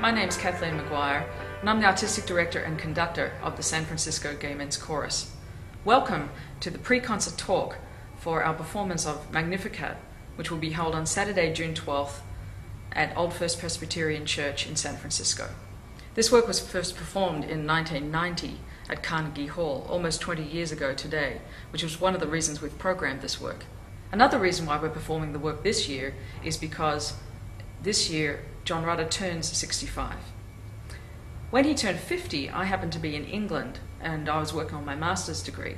My name's Kathleen McGuire, and I'm the Artistic Director and Conductor of the San Francisco Gay Men's Chorus. Welcome to the pre-concert talk for our performance of Magnificat, which will be held on Saturday, June 12th at Old First Presbyterian Church in San Francisco. This work was first performed in 1990 at Carnegie Hall, almost 20 years ago today, which was one of the reasons we've programmed this work. Another reason why we're performing the work this year is because this year John Rutter turns 65. When he turned 50, I happened to be in England and I was working on my master's degree,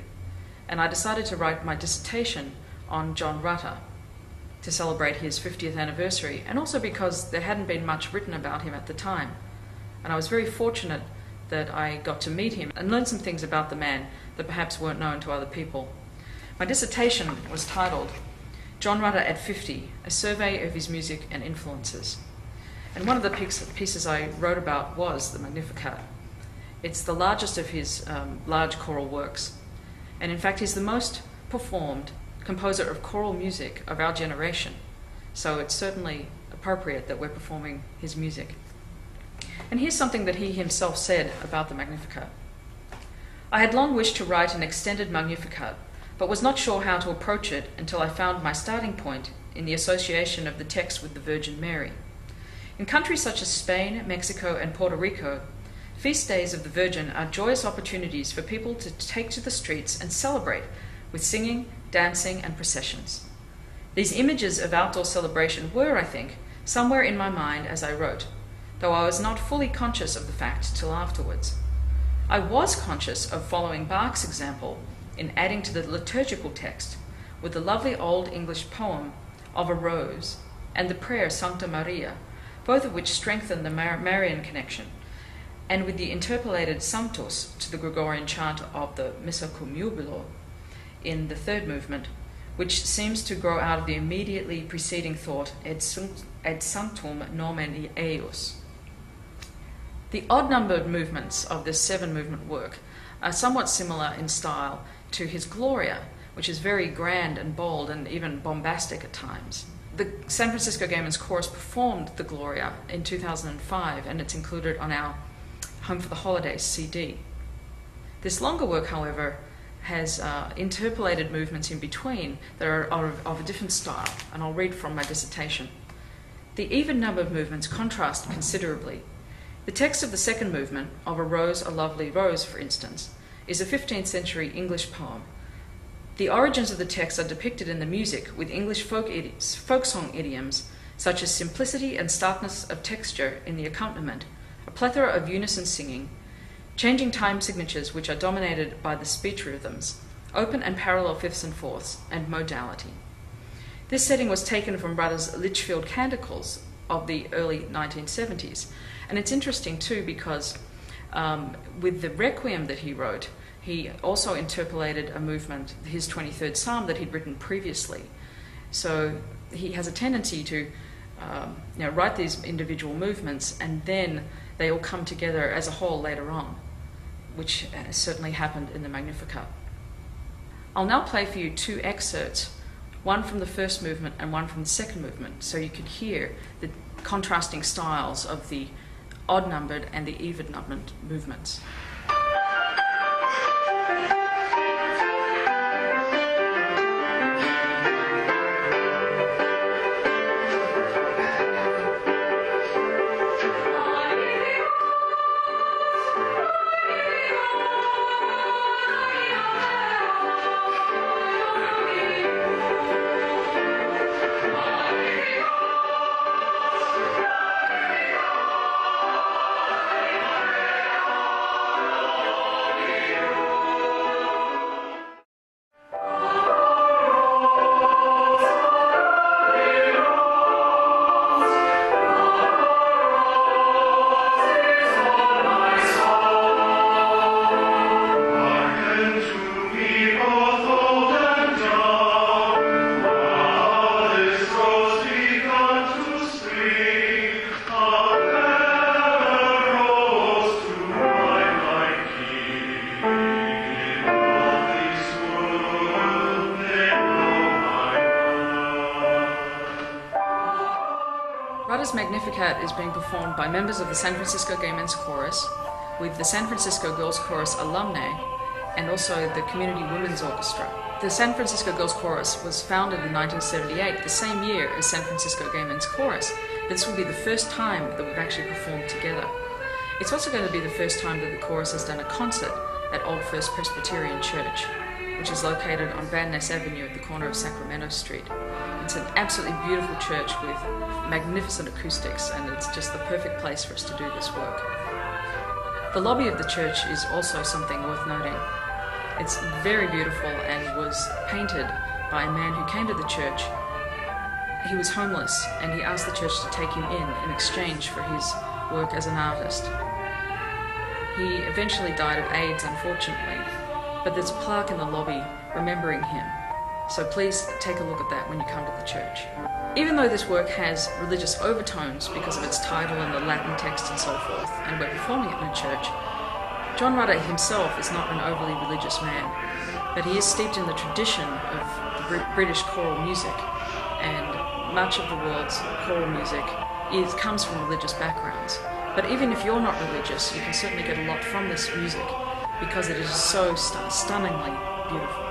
and I decided to write my dissertation on John Rutter to celebrate his 50th anniversary, and also because there hadn't been much written about him at the time. And I was very fortunate that I got to meet him and learn some things about the man that perhaps weren't known to other people. My dissertation was titled John Rutter at 50, A Survey of His Music and Influences. And one of the pieces I wrote about was the Magnificat. It's the largest of his large choral works. And in fact, he's the most performed composer of choral music of our generation. So it's certainly appropriate that we're performing his music. And here's something that he himself said about the Magnificat. I had long wished to write an extended Magnificat, but was not sure how to approach it until I found my starting point in the association of the text with the Virgin Mary. In countries such as Spain, Mexico, and Puerto Rico, feast days of the Virgin are joyous opportunities for people to take to the streets and celebrate with singing, dancing, and processions. These images of outdoor celebration were, I think, somewhere in my mind as I wrote, though I was not fully conscious of the fact till afterwards. I was conscious of following Bach's example in adding to the liturgical text with the lovely Old English poem of a Rose and the prayer Sancta Maria, both of which strengthen the Marian connection, and with the interpolated Sanctus to the Gregorian chant of the Missa cum Jubilo in the third movement, which seems to grow out of the immediately preceding thought, et sanctum nomen eius. The odd-numbered movements of this seven-movement work are somewhat similar in style to his Gloria, which is very grand and bold and even bombastic at times. The San Francisco Gay Men's Chorus performed the Gloria in 2005, and it's included on our Home for the Holidays CD. This longer work, however, has interpolated movements in between that are of a different style, and I'll read from my dissertation. The even-numbered movements contrast considerably. The text of the second movement, of A Rose, a Lovely Rose, for instance, is a 15th century English poem. The origins of the text are depicted in the music with English folk song idioms such as simplicity and starkness of texture in the accompaniment, a plethora of unison singing, changing time signatures which are dominated by the speech rhythms, open and parallel fifths and fourths, and modality. This setting was taken from Rutter's Litchfield Canticles of the early 1970s. And it's interesting too because with the Requiem that he wrote, he also interpolated a movement, his 23rd Psalm that he'd written previously. So he has a tendency to write these individual movements, and then they all come together as a whole later on, which certainly happened in the Magnificat. I'll now play for you two excerpts, one from the first movement and one from the second movement, so you can hear the contrasting styles of the odd-numbered and the even-numbered movements. Rutter's Magnificat is being performed by members of the San Francisco Gay Men's Chorus, with the San Francisco Girls Chorus alumni, and also the Community Women's Orchestra. The San Francisco Girls Chorus was founded in 1978, the same year as San Francisco Gay Men's Chorus. This will be the first time that we've actually performed together. It's also going to be the first time that the chorus has done a concert at Old First Presbyterian Church, which is located on Van Ness Avenue at the corner of Sacramento Street. It's an absolutely beautiful church with magnificent acoustics, and it's just the perfect place for us to do this work. The lobby of the church is also something worth noting. It's very beautiful and was painted by a man who came to the church. He was homeless, and he asked the church to take him in exchange for his work as an artist. He eventually died of AIDS, unfortunately, but there's a plaque in the lobby remembering him. So please take a look at that when you come to the church. Even though this work has religious overtones because of its title and the Latin text and so forth, and we're performing it in a church, John Rutter himself is not an overly religious man, but he is steeped in the tradition of the British choral music, and much of the world's choral music comes from religious backgrounds. But even if you're not religious, you can certainly get a lot from this music because it is so stunningly beautiful.